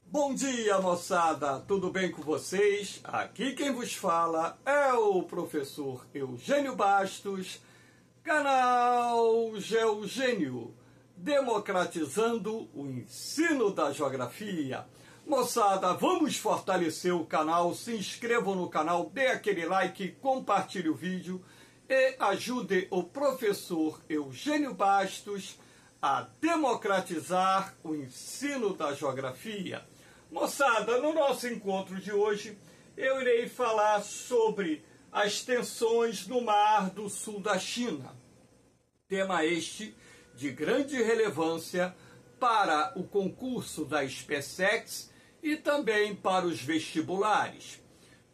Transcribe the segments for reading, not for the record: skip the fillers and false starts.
Bom dia, moçada! Tudo bem com vocês? Aqui quem vos fala é o professor Eugênio Bastos, canal Geogênio, democratizando o ensino da geografia. Moçada, vamos fortalecer o canal, se inscrevam no canal, dê aquele like, compartilhe o vídeo e ajude o professor Eugênio Bastos a democratizar o ensino da geografia. Moçada, no nosso encontro de hoje, eu irei falar sobre as tensões no Mar do Sul da China. Tema este de grande relevância para o concurso da SpaceX e também para os vestibulares.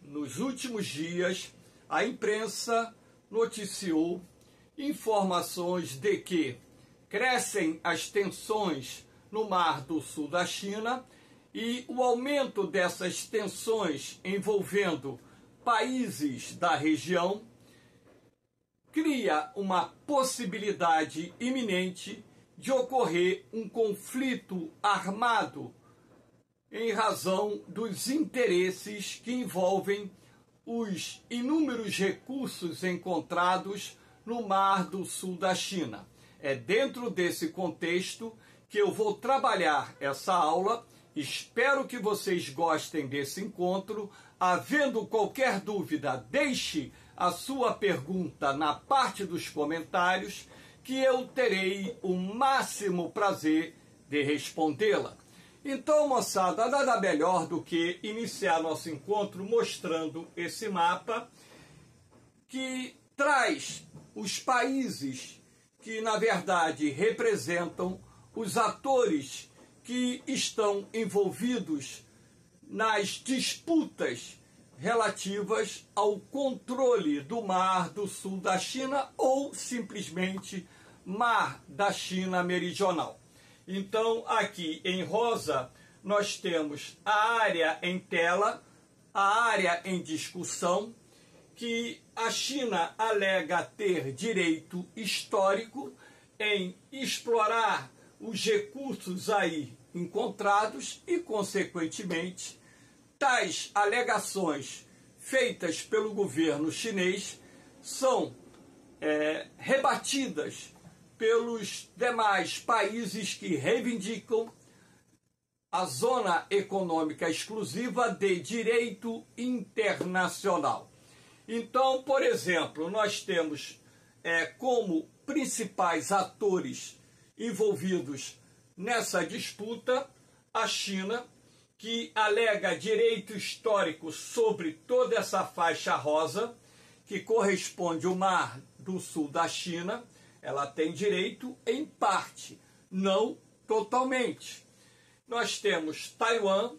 Nos últimos dias, a imprensa noticiou informações de que crescem as tensões no Mar do Sul da China e o aumento dessas tensões envolvendo países da região cria uma possibilidade iminente de ocorrer um conflito armado em razão dos interesses que envolvem os inúmeros recursos encontrados no Mar do Sul da China. É dentro desse contexto que eu vou trabalhar essa aula. Espero que vocês gostem desse encontro. Havendo qualquer dúvida, deixe a sua pergunta na parte dos comentários, que eu terei o máximo prazer de respondê-la. Então, moçada, nada melhor do que iniciar nosso encontro mostrando esse mapa que traz os países que, na verdade, representam os atores que estão envolvidos nas disputas relativas ao controle do Mar do Sul da China ou simplesmente Mar da China Meridional. Então, aqui em rosa, nós temos a área em tela, a área em discussão, que a China alega ter direito histórico em explorar os recursos aí encontrados e, consequentemente, tais alegações feitas pelo governo chinês são rebatidas pelos demais países que reivindicam a zona econômica exclusiva de direito internacional. Então, por exemplo, nós temos como principais atores envolvidos nessa disputa a China, que alega direito histórico sobre toda essa faixa rosa, que corresponde ao Mar do Sul da China. Ela tem direito em parte, não totalmente. Nós temos Taiwan,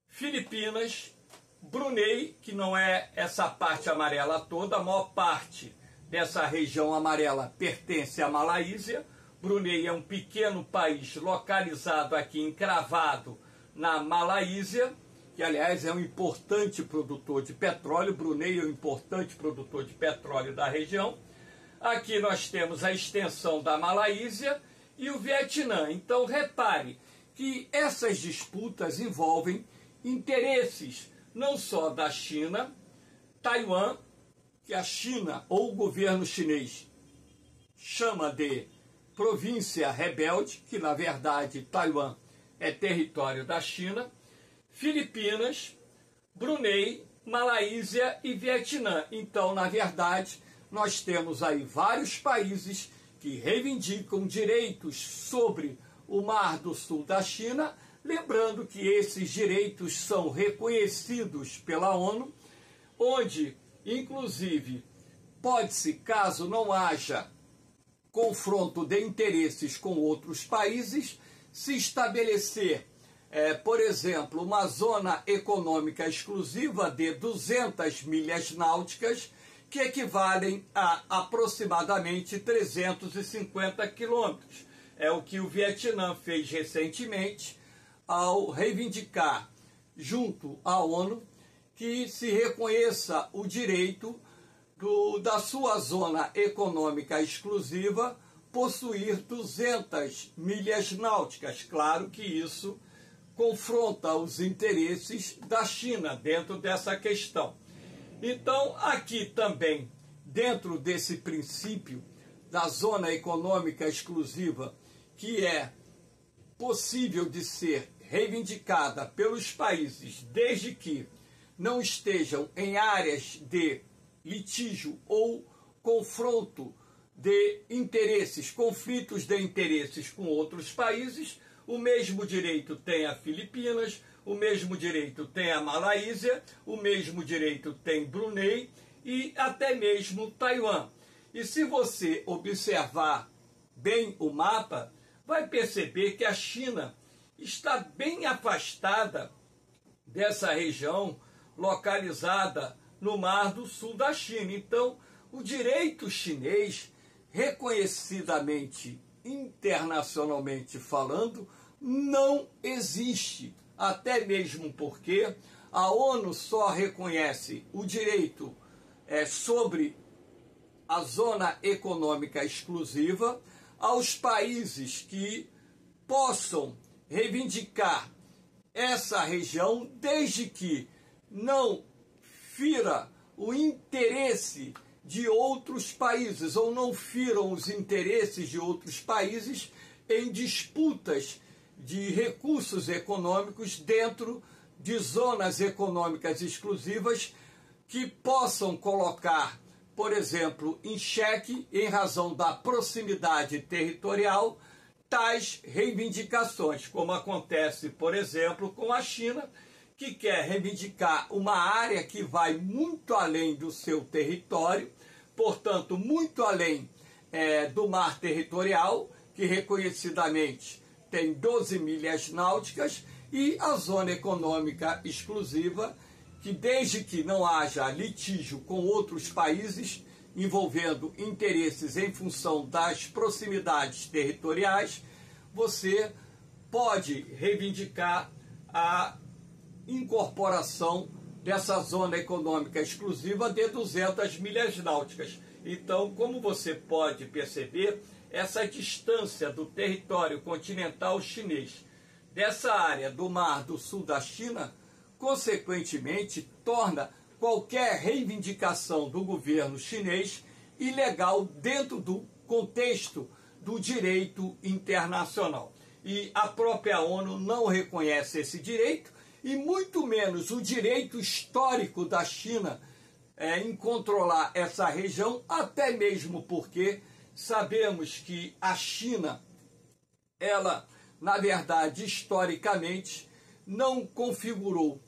Filipinas, Brunei, que não é essa parte amarela toda, a maior parte dessa região amarela pertence à Malásia. Brunei é um pequeno país localizado aqui, encravado na Malásia, que aliás é um importante produtor de petróleo. Brunei é um importante produtor de petróleo da região. Aqui nós temos a extensão da Malásia e o Vietnã. Então repare que essas disputas envolvem interesses não só da China, Taiwan, que a China ou o governo chinês chama de província rebelde, que na verdade Taiwan é território da China, Filipinas, Brunei, Malásia e Vietnã. Então, na verdade, nós temos aí vários países que reivindicam direitos sobre o Mar do Sul da China, lembrando que esses direitos são reconhecidos pela ONU, onde, inclusive, pode-se, caso não haja confronto de interesses com outros países, se estabelecer, por exemplo, uma zona econômica exclusiva de 200 milhas náuticas, que equivalem a aproximadamente 350 quilômetros. É o que o Vietnã fez recentemente ao reivindicar, junto à ONU, que se reconheça o direito da sua zona econômica exclusiva possuir 200 milhas náuticas. Claro que isso confronta os interesses da China dentro dessa questão. Então, aqui também, dentro desse princípio da zona econômica exclusiva, que é possível de ser reivindicada pelos países desde que não estejam em áreas de litígio ou confronto de interesses, conflitos de interesses com outros países. O mesmo direito tem a Filipinas, o mesmo direito tem a Malásia, o mesmo direito tem Brunei e até mesmo Taiwan. E se você observar bem o mapa, vai perceber que a China está bem afastada dessa região localizada no Mar do Sul da China. Então, o direito chinês, reconhecidamente, internacionalmente falando, não existe. Até mesmo porque a ONU só reconhece o direito sobre a zona econômica exclusiva aos países que possam reivindicar essa região, desde que não fira o interesse de outros países ou não firam os interesses de outros países em disputas de recursos econômicos dentro de zonas econômicas exclusivas que possam colocar, por exemplo, em xeque, em razão da proximidade territorial, tais reivindicações, como acontece, por exemplo, com a China, que quer reivindicar uma área que vai muito além do seu território, portanto, muito além do mar territorial, que reconhecidamente tem 12 milhas náuticas, e a zona econômica exclusiva, que desde que não haja litígio com outros países, envolvendo interesses em função das proximidades territoriais, você pode reivindicar a incorporação dessa zona econômica exclusiva de 200 milhas náuticas. Então, como você pode perceber, essa distância do território continental chinês dessa área do Mar do Sul da China, consequentemente, torna qualquer reivindicação do governo chinês ilegal dentro do contexto do direito internacional. E a própria ONU não reconhece esse direito, e muito menos o direito histórico da China em controlar essa região, até mesmo porque sabemos que a China, ela, na verdade, historicamente, não configurou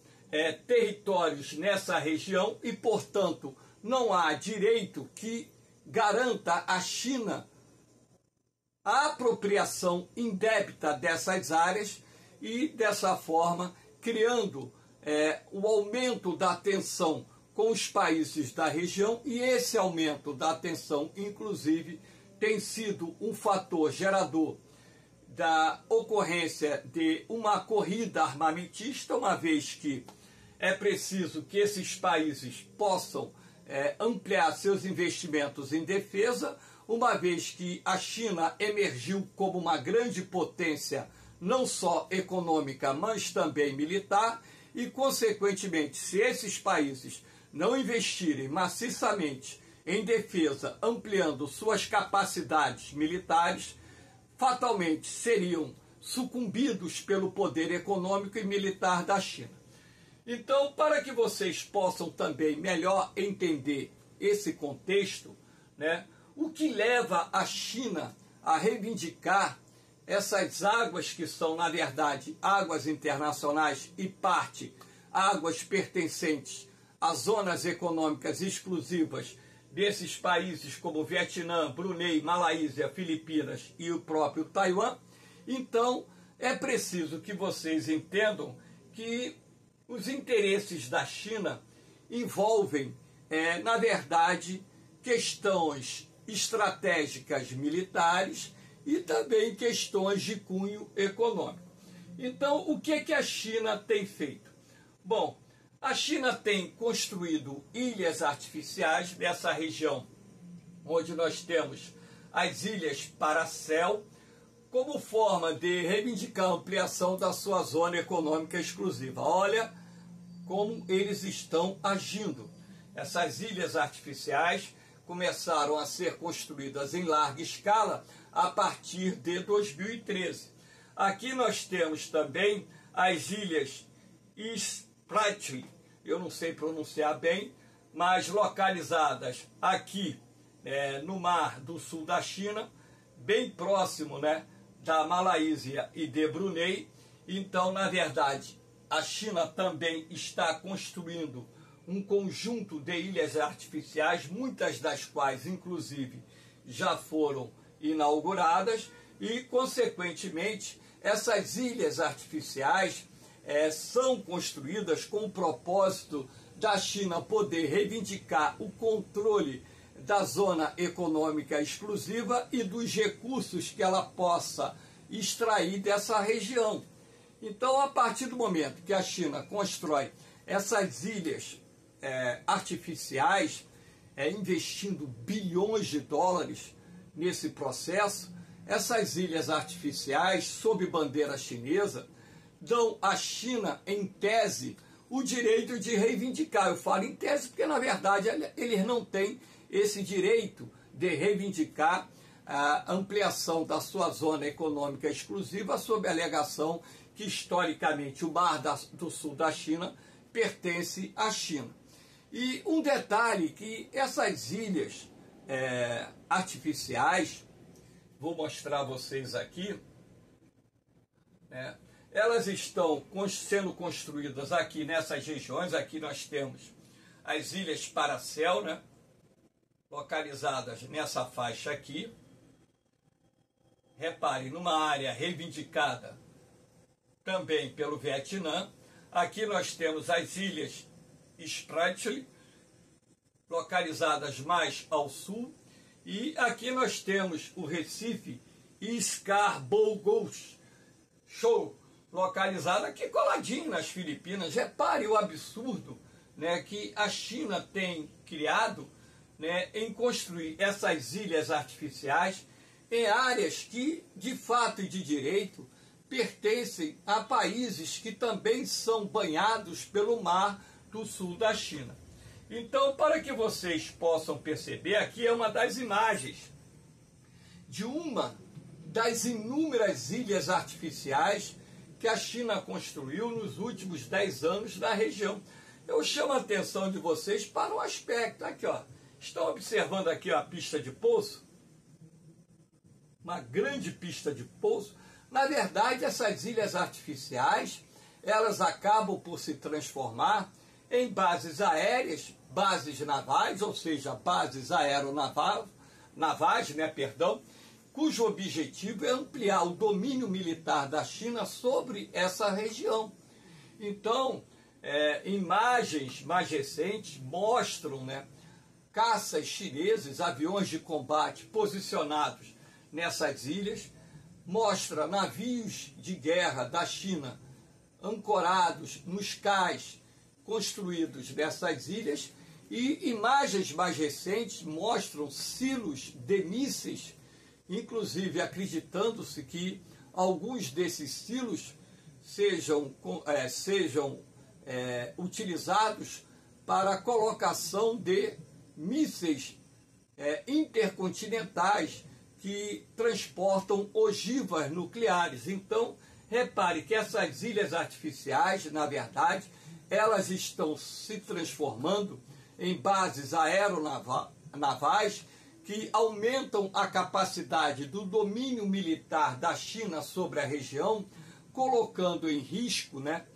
territórios nessa região e, portanto, não há direito que garanta à China a apropriação indébita dessas áreas e, dessa forma, criando o aumento da tensão com os países da região, e esse aumento da tensão, inclusive, tem sido um fator gerador da ocorrência de uma corrida armamentista, uma vez que é preciso que esses países possam ampliar seus investimentos em defesa, uma vez que a China emergiu como uma grande potência, não só econômica, mas também militar, e, consequentemente, se esses países não investirem maciçamente em defesa, ampliando suas capacidades militares, fatalmente seriam sucumbidos pelo poder econômico e militar da China. Então, para que vocês possam também melhor entender esse contexto, o que leva a China a reivindicar essas águas que são, na verdade, águas internacionais e parte águas pertencentes a zonas econômicas exclusivas desses países como Vietnã, Brunei, Malásia, Filipinas e o próprio Taiwan. Então, é preciso que vocês entendam que os interesses da China envolvem, na verdade, questões estratégicas militares e também questões de cunho econômico. Então, o que a China tem feito? Bom, a China tem construído ilhas artificiais nessa região, onde nós temos as ilhas Paracel, como forma de reivindicar a ampliação da sua zona econômica exclusiva. Olha como eles estão agindo. Essas ilhas artificiais começaram a ser construídas em larga escala a partir de 2013. Aqui nós temos também as ilhas Spratly, eu não sei pronunciar bem, mas localizadas aqui no Mar do Sul da China, bem próximo, né, da Malásia e de Brunei. Então, na verdade, a China também está construindo um conjunto de ilhas artificiais, muitas das quais, inclusive, já foram inauguradas e, consequentemente, essas ilhas artificiais são construídas com o propósito da China poder reivindicar o controle da zona econômica exclusiva e dos recursos que ela possa extrair dessa região. Então, a partir do momento que a China constrói essas ilhas artificiais, investindo bilhões de dólares nesse processo, essas ilhas artificiais, sob bandeira chinesa, dão à China, em tese, o direito de reivindicar. Eu falo em tese porque, na verdade, eles não têm esse direito de reivindicar a ampliação da sua zona econômica exclusiva sob a alegação que, historicamente, o Mar do Sul da China pertence à China. E um detalhe que essas ilhas artificiais, vou mostrar a vocês aqui, elas estão sendo construídas aqui nessas regiões. Aqui nós temos as Ilhas Paracel, né, localizadas nessa faixa aqui. Repare, numa área reivindicada também pelo Vietnã. Aqui nós temos as Ilhas Spratly, localizadas mais ao sul. E aqui nós temos o Recife Scarborough Shoal, localizado aqui coladinho nas Filipinas. Repare o absurdo, né, que a China tem criado, né, em construir essas ilhas artificiais em áreas que, de fato e de direito, pertencem a países que também são banhados pelo Mar do Sul da China. Então, para que vocês possam perceber, aqui é uma das imagens de uma das inúmeras ilhas artificiais que a China construiu nos últimos 10 anos na região. Eu chamo a atenção de vocês para um aspecto. Aqui, ó, estão observando aqui, ó, a pista de pouso? Uma grande pista de pouso. Na verdade, essas ilhas artificiais, elas acabam por se transformar em bases aéreas, bases navais, ou seja, bases aeronavais, cujo objetivo é ampliar o domínio militar da China sobre essa região. Então, imagens mais recentes mostram, né, caças chineses, aviões de combate posicionados nessas ilhas, mostra navios de guerra da China ancorados nos cais construídos nessas ilhas, e imagens mais recentes mostram silos de mísseis, inclusive acreditando-se que alguns desses silos sejam utilizados para a colocação de mísseis intercontinentais que transportam ogivas nucleares. Então, repare que essas ilhas artificiais, na verdade, elas estão se transformando em bases aeronavais que aumentam a capacidade do domínio militar da China sobre a região, colocando em risco, né,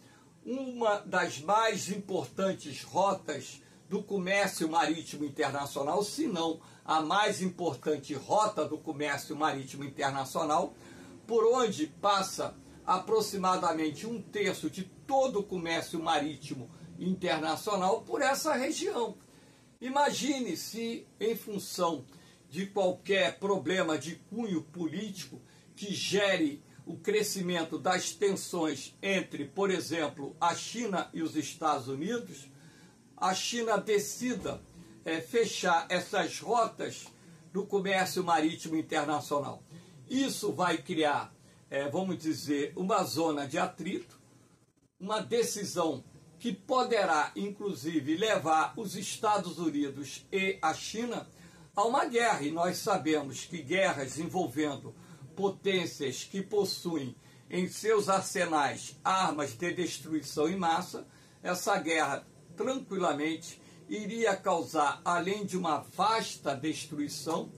uma das mais importantes rotas do comércio marítimo internacional, se não a mais importante rota do comércio marítimo internacional, por onde passa aproximadamente 1/3 de todo o comércio marítimo internacional por essa região. Imagine se, em função de qualquer problema de cunho político que gere o crescimento das tensões entre, por exemplo, a China e os Estados Unidos, a China decida fechar essas rotas do comércio marítimo internacional. Isso vai criar, vamos dizer, uma zona de atrito, uma decisão que poderá, inclusive, levar os Estados Unidos e a China a uma guerra. E nós sabemos que guerras envolvendo potências que possuem em seus arsenais armas de destruição em massa, essa guerra tranquilamente iria causar, além de uma vasta destruição,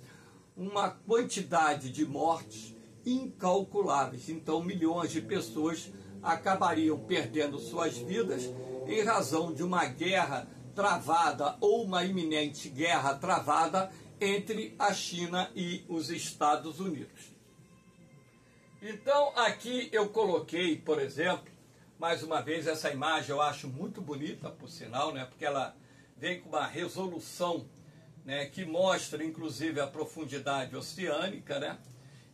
uma quantidade de mortes incalculáveis. Então, milhões de pessoas acabariam perdendo suas vidas em razão de uma guerra travada ou uma iminente guerra travada entre a China e os Estados Unidos. Então, aqui eu coloquei, por exemplo, mais uma vez, essa imagem eu acho muito bonita, por sinal, né, porque ela vem com uma resolução, né, que mostra, inclusive, a profundidade oceânica, né?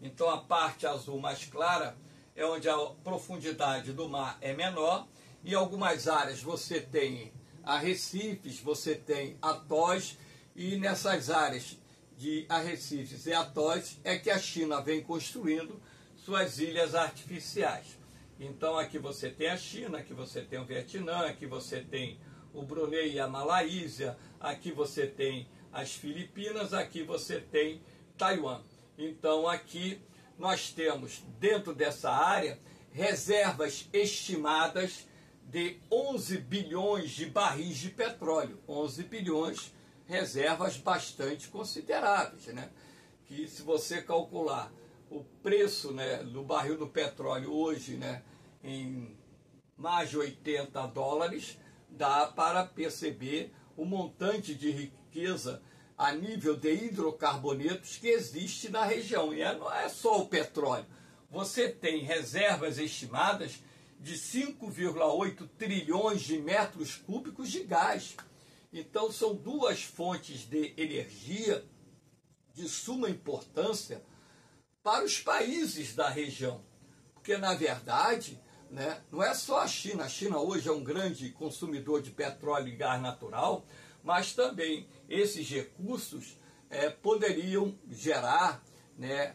Então, a parte azul mais clara é onde a profundidade do mar é menor, e em algumas áreas você tem arrecifes, você tem atóis, e nessas áreas de arrecifes e atóis é que a China vem construindo suas ilhas artificiais. Então aqui você tem a China, aqui você tem o Vietnã, aqui você tem o Brunei e a Malásia, aqui você tem as Filipinas, aqui você tem Taiwan. Então aqui nós temos dentro dessa área reservas estimadas de 11 bilhões de barris de petróleo. 11 bilhões, reservas bastante consideráveis, né? Que se você calcular o preço, né, do barril do petróleo hoje, né, em mais de 80 dólares, dá para perceber o montante de riqueza a nível de hidrocarbonetos que existe na região. E não é só o petróleo. Você tem reservas estimadas de 5,8 trilhões de metros cúbicos de gás. Então, são duas fontes de energia de suma importância para os países da região. Porque, na verdade, né, não é só a China. A China hoje é um grande consumidor de petróleo e gás natural, mas também esses recursos poderiam gerar, né,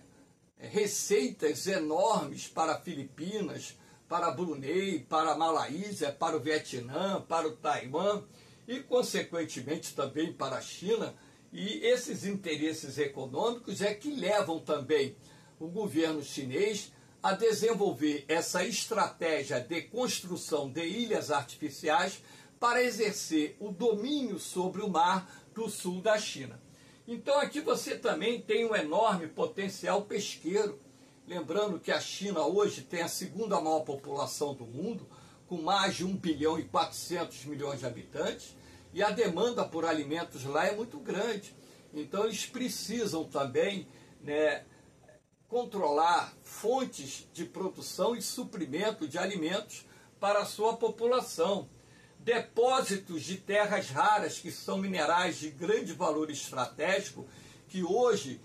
receitas enormes para Filipinas, para Brunei, para a Malásia, para o Vietnã, para o Taiwan e, consequentemente, também para a China. E esses interesses econômicos é que levam também o governo chinês a desenvolver essa estratégia de construção de ilhas artificiais para exercer o domínio sobre o mar do sul da China. Então aqui você também tem um enorme potencial pesqueiro. Lembrando que a China hoje tem a segunda maior população do mundo, com mais de 1 bilhão e 400 milhões de habitantes, e a demanda por alimentos lá é muito grande. Então eles precisam também, né, controlar fontes de produção e suprimento de alimentos para a sua população. Depósitos de terras raras, que são minerais de grande valor estratégico, que hoje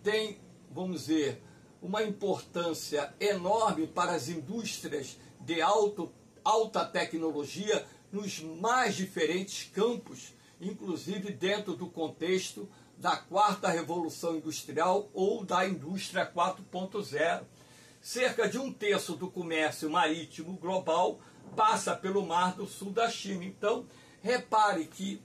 têm, vamos dizer, uma importância enorme para as indústrias de alta tecnologia nos mais diferentes campos, inclusive dentro do contexto da quarta revolução industrial ou da indústria 4.0. Cerca de 1/3 do comércio marítimo global passa pelo Mar do Sul da China. Então, repare que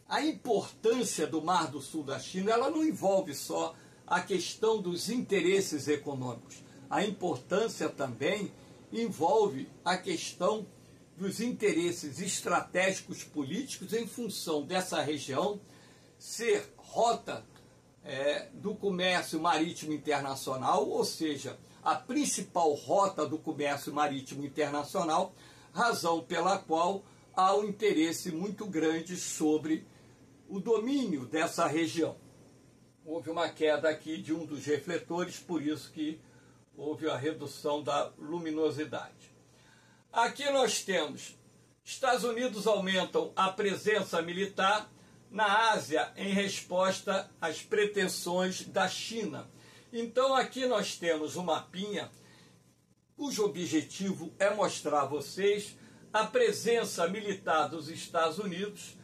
a importância do Mar do Sul da China, ela não envolve só a questão dos interesses econômicos. A importância também envolve a questão dos interesses estratégicos políticos em função dessa região ser rota do comércio marítimo internacional, ou seja, a principal rota do comércio marítimo internacional, razão pela qual há um interesse muito grande sobre o domínio dessa região. Houve uma queda aqui de um dos refletores, por isso que houve a redução da luminosidade. Aqui nós temos, Estados Unidos aumentam a presença militar na Ásia em resposta às pretensões da China. Então aqui nós temos um mapinha cujo objetivo é mostrar a vocês a presença militar dos Estados Unidos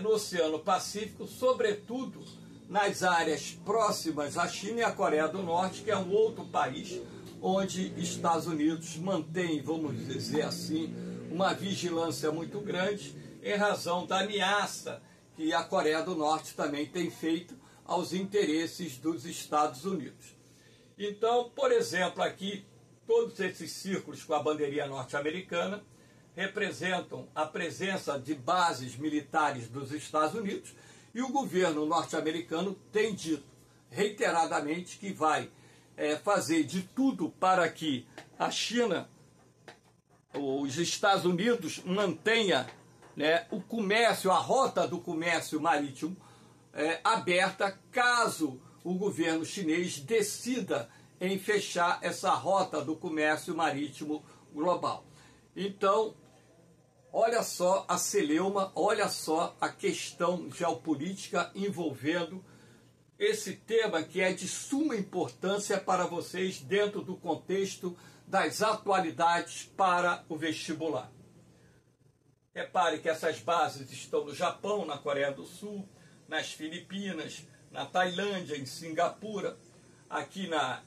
no Oceano Pacífico, sobretudo nas áreas próximas à China e à Coreia do Norte, que é um outro país onde Estados Unidos mantém, vamos dizer assim, uma vigilância muito grande em razão da ameaça que a Coreia do Norte também tem feito aos interesses dos Estados Unidos. Então, por exemplo, aqui, todos esses círculos com a bandeirinha norte-americana representam a presença de bases militares dos Estados Unidos, e o governo norte-americano tem dito reiteradamente que vai fazer de tudo para que a China, os Estados Unidos, mantenha, né, o comércio, a rota do comércio marítimo aberta, caso o governo chinês decida em fechar essa rota do comércio marítimo global. Então, olha só a celeuma, olha só a questão geopolítica envolvendo esse tema que é de suma importância para vocês dentro do contexto das atualidades para o vestibular. Repare que essas bases estão no Japão, na Coreia do Sul, nas Filipinas, na Tailândia, em Singapura. Aqui na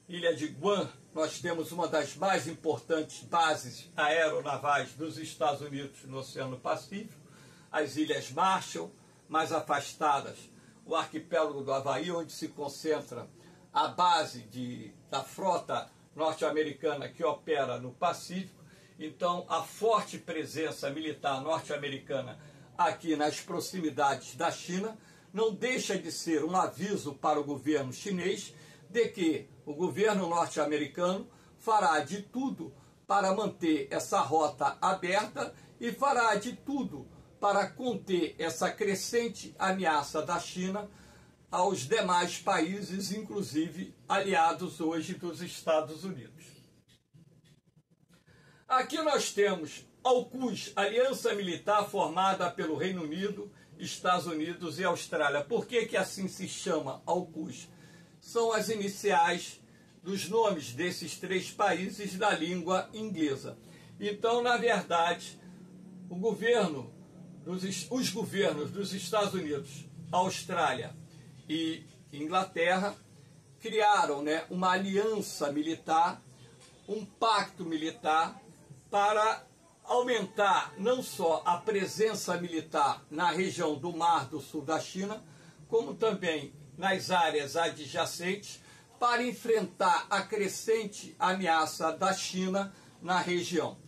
ilha de Guam, nós temos uma das mais importantes bases aeronavais dos Estados Unidos no Oceano Pacífico, as Ilhas Marshall, mais afastadas, o arquipélago do Havaí, onde se concentra a base da frota norte-americana que opera no Pacífico. Então, a forte presença militar norte-americana aqui nas proximidades da China não deixa de ser um aviso para o governo chinês de que o governo norte-americano fará de tudo para manter essa rota aberta e fará de tudo para conter essa crescente ameaça da China aos demais países, inclusive aliados hoje dos Estados Unidos. Aqui nós temos AUKUS, Aliança Militar formada pelo Reino Unido, Estados Unidos e Austrália. Por que assim se chama AUKUS? São as iniciais dos nomes desses três países da língua inglesa. Então, na verdade, os governos dos Estados Unidos, Austrália e Inglaterra criaram, né, uma aliança militar, um pacto militar para aumentar não só a presença militar na região do Mar do Sul da China, como também nas áreas adjacentes, para enfrentar a crescente ameaça da China na região.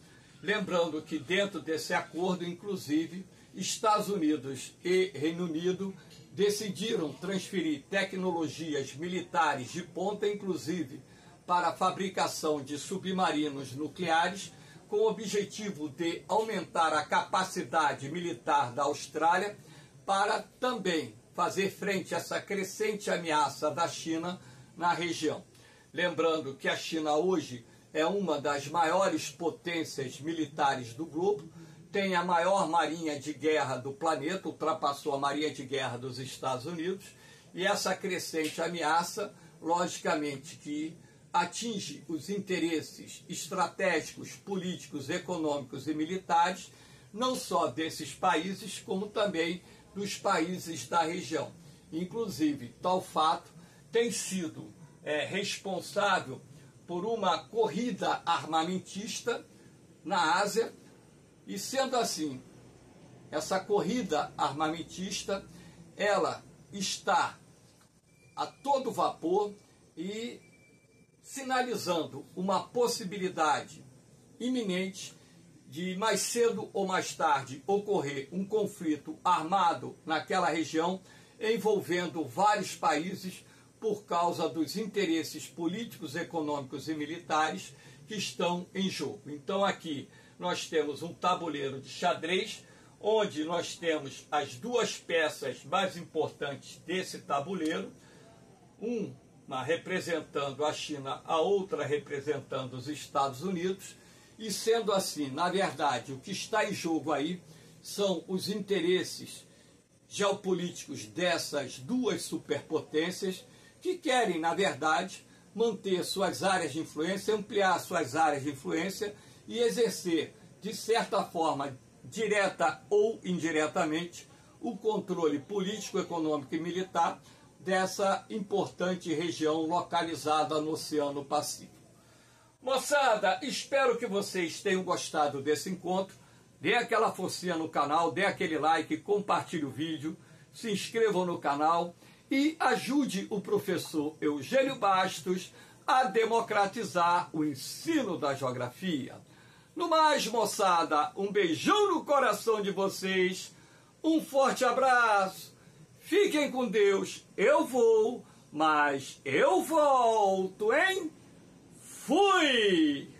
Lembrando que dentro desse acordo, inclusive, Estados Unidos e Reino Unido decidiram transferir tecnologias militares de ponta, inclusive para a fabricação de submarinos nucleares, com o objetivo de aumentar a capacidade militar da Austrália para também fazer frente a essa crescente ameaça da China na região. Lembrando que a China hoje é uma das maiores potências militares do globo, tem a maior marinha de guerra do planeta, ultrapassou a marinha de guerra dos Estados Unidos, e essa crescente ameaça, logicamente, que atinge os interesses estratégicos, políticos, econômicos e militares, não só desses países, como também dos países da região. Inclusive, tal fato tem sido responsável por uma corrida armamentista na Ásia, e sendo assim, essa corrida armamentista, ela está a todo vapor e sinalizando uma possibilidade iminente de mais cedo ou mais tarde ocorrer um conflito armado naquela região, envolvendo vários países por causa dos interesses políticos, econômicos e militares que estão em jogo. Então aqui nós temos um tabuleiro de xadrez, onde nós temos as duas peças mais importantes desse tabuleiro, uma representando a China, a outra representando os Estados Unidos, e sendo assim, na verdade, o que está em jogo aí são os interesses geopolíticos dessas duas superpotências que querem, na verdade, manter suas áreas de influência, ampliar suas áreas de influência e exercer, de certa forma, direta ou indiretamente, o controle político, econômico e militar dessa importante região localizada no Oceano Pacífico. Moçada, espero que vocês tenham gostado desse encontro. Dê aquela forcinha no canal, dê aquele like, compartilhe o vídeo, se inscrevam no canal e ajude o professor Eugênio Bastos a democratizar o ensino da geografia. No mais, moçada, um beijão no coração de vocês, um forte abraço, fiquem com Deus, eu vou, mas eu volto, hein? Fui!